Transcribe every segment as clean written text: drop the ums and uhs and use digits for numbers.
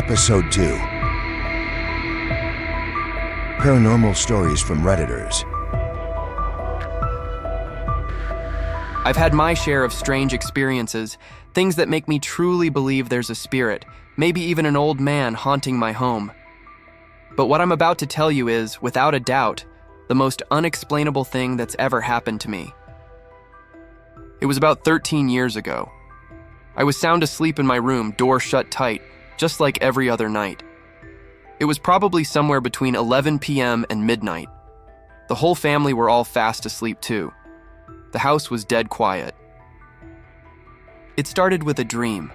Episode 2. Paranormal Stories from Redditors. I've had my share of strange experiences, things that make me truly believe there's a spirit, maybe even an old man haunting my home. But what I'm about to tell you is, without a doubt, the most unexplainable thing that's ever happened to me. It was about 13 years ago. I was sound asleep in my room, door shut tight, just like every other night. It was probably somewhere between 11 p.m. and midnight. The whole family were all fast asleep too. The house was dead quiet. It started with a dream.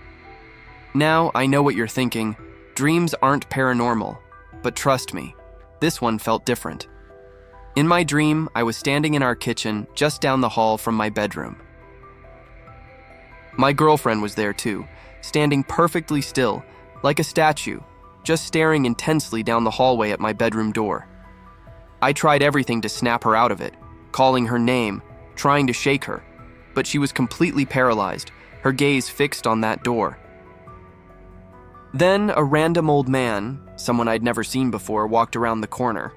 Now, I know what you're thinking. Dreams aren't paranormal. But trust me, this one felt different. In my dream, I was standing in our kitchen, just down the hall from my bedroom. My girlfriend was there too, standing perfectly still, like a statue, just staring intensely down the hallway at my bedroom door. I tried everything to snap her out of it, calling her name, trying to shake her, but she was completely paralyzed, her gaze fixed on that door. Then a random old man, someone I'd never seen before, walked around the corner.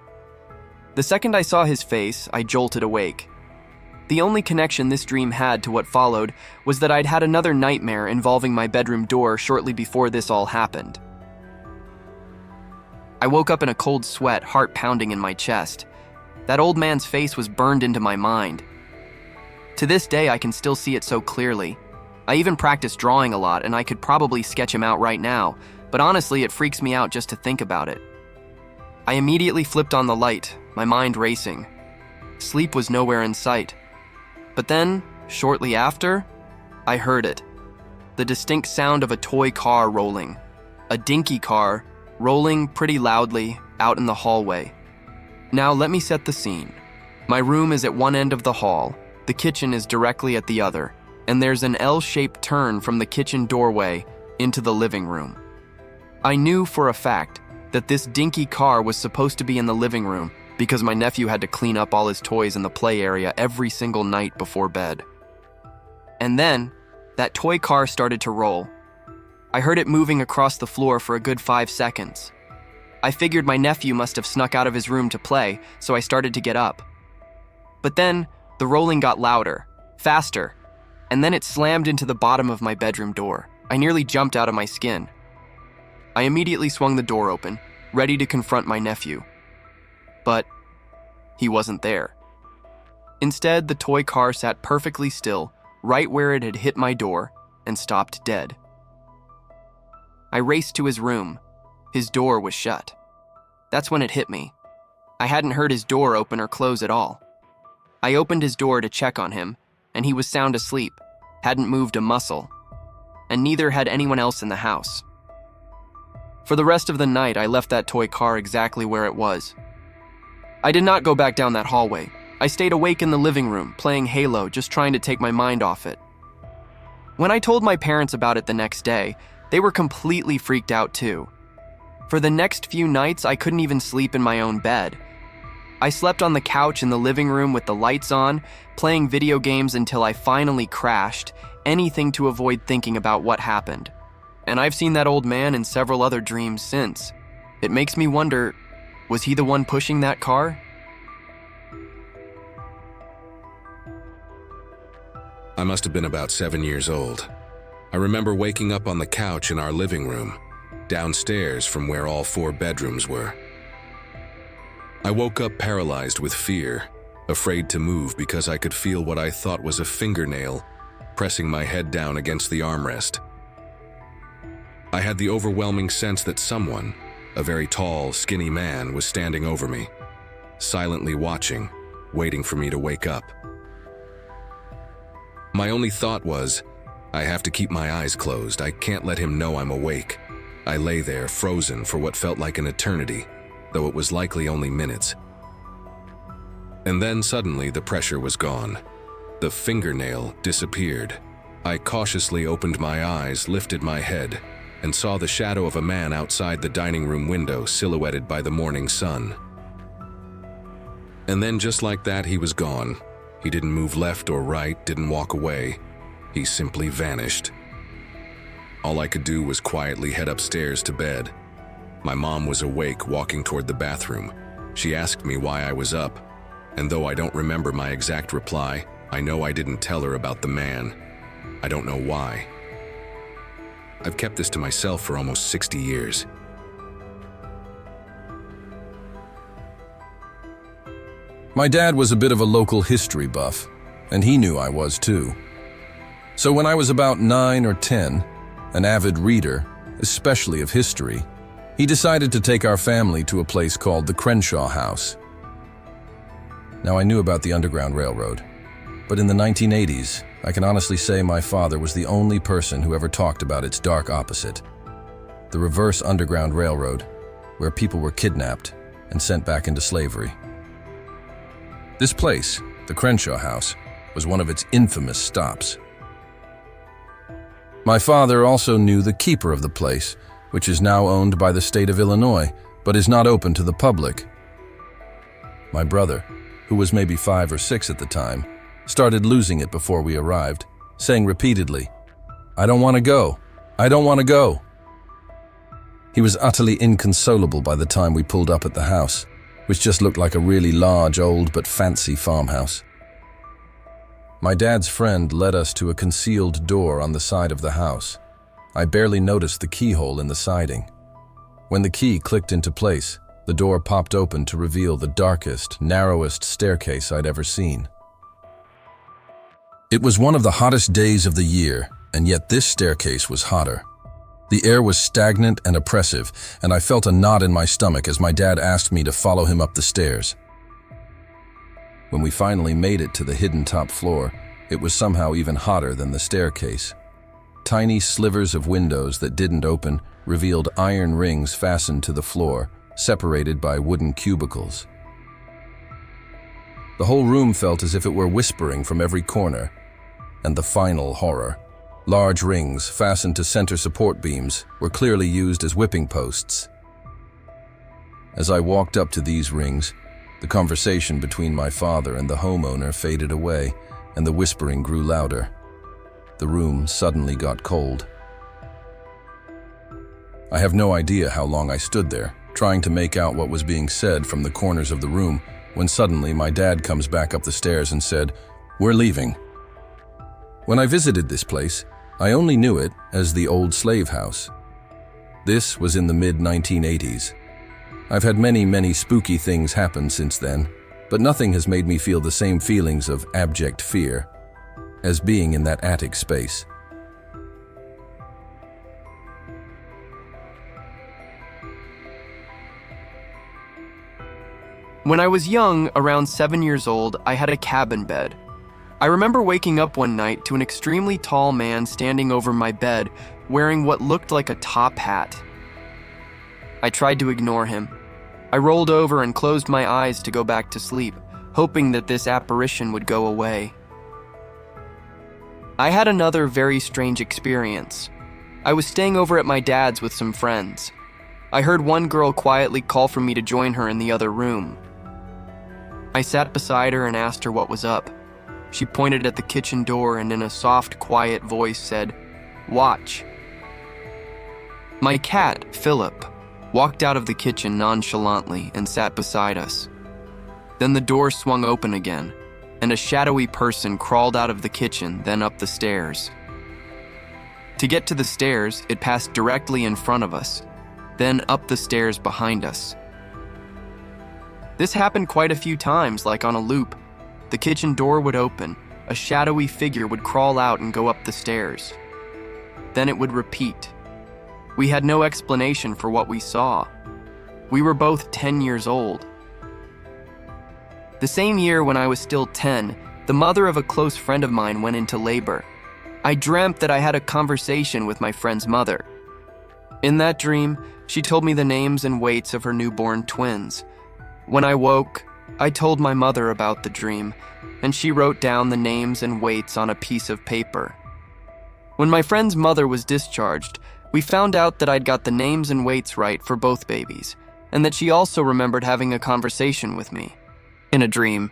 The second I saw his face, I jolted awake. The only connection this dream had to what followed was that I'd had another nightmare involving my bedroom door shortly before this all happened. I woke up in a cold sweat, heart pounding in my chest. That old man's face was burned into my mind. To this day, I can still see it so clearly. I even practiced drawing a lot, and I could probably sketch him out right now, but honestly, it freaks me out just to think about it. I immediately flipped on the light, my mind racing. Sleep was nowhere in sight. But then, shortly after, I heard it. The distinct sound of a toy car rolling. A dinky car, rolling pretty loudly out in the hallway. Now let me set the scene. My room is at one end of the hall, the kitchen is directly at the other, and there's an L-shaped turn from the kitchen doorway into the living room. I knew for a fact that this dinky car was supposed to be in the living room because my nephew had to clean up all his toys in the play area every single night before bed. And then, that toy car started to roll. I heard it moving across the floor for a good 5 seconds. I figured my nephew must have snuck out of his room to play, so I started to get up. But then, the rolling got louder, faster, and then it slammed into the bottom of my bedroom door. I nearly jumped out of my skin. I immediately swung the door open, ready to confront my nephew. But he wasn't there. Instead, the toy car sat perfectly still, right where it had hit my door, and stopped dead. I raced to his room. His door was shut. That's when it hit me. I hadn't heard his door open or close at all. I opened his door to check on him, and he was sound asleep, hadn't moved a muscle, and neither had anyone else in the house. For the rest of the night, I left that toy car exactly where it was. I did not go back down that hallway. I stayed awake in the living room, playing Halo, just trying to take my mind off it. When I told my parents about it the next day, they were completely freaked out too. For the next few nights, I couldn't even sleep in my own bed. I slept on the couch in the living room with the lights on, playing video games until I finally crashed, anything to avoid thinking about what happened. And I've seen that old man in several other dreams since. It makes me wonder, was he the one pushing that car? I must have been about 7 years old. I remember waking up on the couch in our living room, downstairs from where all 4 bedrooms were. I woke up paralyzed with fear, afraid to move because I could feel what I thought was a fingernail pressing my head down against the armrest. I had the overwhelming sense that someone, a very tall, skinny man, was standing over me, silently watching, waiting for me to wake up. My only thought was, I have to keep my eyes closed. I can't let him know I'm awake. I lay there, frozen for what felt like an eternity, though it was likely only minutes. And then suddenly the pressure was gone. The fingernail disappeared. I cautiously opened my eyes, lifted my head, and saw the shadow of a man outside the dining room window silhouetted by the morning sun. And then just like that, he was gone. He didn't move left or right, didn't walk away. He simply vanished. All I could do was quietly head upstairs to bed, My mom was awake, walking toward the bathroom. She asked me why I was up, and though I don't remember my exact reply, I know I didn't tell her about the man. I don't know why. I've kept this to myself for almost 60 years. My dad was a bit of a local history buff, and he knew I was too. So when I was about 9 or 10, an avid reader, especially of history, he decided to take our family to a place called the Crenshaw House. Now, I knew about the Underground Railroad, but in the 1980s, I can honestly say my father was the only person who ever talked about its dark opposite, the reverse Underground Railroad, where people were kidnapped and sent back into slavery. This place, the Crenshaw House, was one of its infamous stops. My father also knew the keeper of the place, which is now owned by the state of Illinois, but is not open to the public. My brother, who was maybe 5 or 6 at the time, started losing it before we arrived, saying repeatedly, "I don't want to go. I don't want to go." He was utterly inconsolable by the time we pulled up at the house, which just looked like a really large, old but fancy farmhouse. My dad's friend led us to a concealed door on the side of the house. I barely noticed the keyhole in the siding. When the key clicked into place, the door popped open to reveal the darkest, narrowest staircase I'd ever seen. It was one of the hottest days of the year, and yet this staircase was hotter. The air was stagnant and oppressive, and I felt a knot in my stomach as my dad asked me to follow him up the stairs. When we finally made it to the hidden top floor, it was somehow even hotter than the staircase. Tiny slivers of windows that didn't open revealed iron rings fastened to the floor, separated by wooden cubicles. The whole room felt as if it were whispering from every corner. And the final horror. Large rings fastened to center support beams were clearly used as whipping posts. As I walked up to these rings, the conversation between my father and the homeowner faded away, and the whispering grew louder. The room suddenly got cold. I have no idea how long I stood there, trying to make out what was being said from the corners of the room, when suddenly my dad comes back up the stairs and said, "We're leaving." When I visited this place, I only knew it as the old slave house. This was in the mid-1980s. I've had many spooky things happen since then, but nothing has made me feel the same feelings of abject fear as being in that attic space. When I was young, around 7 years old, I had a cabin bed. I remember waking up one night to an extremely tall man standing over my bed wearing what looked like a top hat. I tried to ignore him. I rolled over and closed my eyes to go back to sleep, hoping that this apparition would go away. I had another very strange experience. I was staying over at my dad's with some friends. I heard one girl quietly call for me to join her in the other room. I sat beside her and asked her what was up. She pointed at the kitchen door and in a soft, quiet voice said, "Watch." My cat, Philip, walked out of the kitchen nonchalantly and sat beside us. Then the door swung open again, and a shadowy person crawled out of the kitchen, then up the stairs. To get to the stairs, it passed directly in front of us, then up the stairs behind us. This happened quite a few times, like on a loop. The kitchen door would open, a shadowy figure would crawl out and go up the stairs. Then it would repeat. We had no explanation for what we saw. We were both 10 years old. The same year when I was still 10, the mother of a close friend of mine went into labor. I dreamt that I had a conversation with my friend's mother. In that dream, she told me the names and weights of her newborn twins. When I woke, I told my mother about the dream, and she wrote down the names and weights on a piece of paper. When my friend's mother was discharged, we found out that I'd got the names and weights right for both babies, and that she also remembered having a conversation with me. In a dream,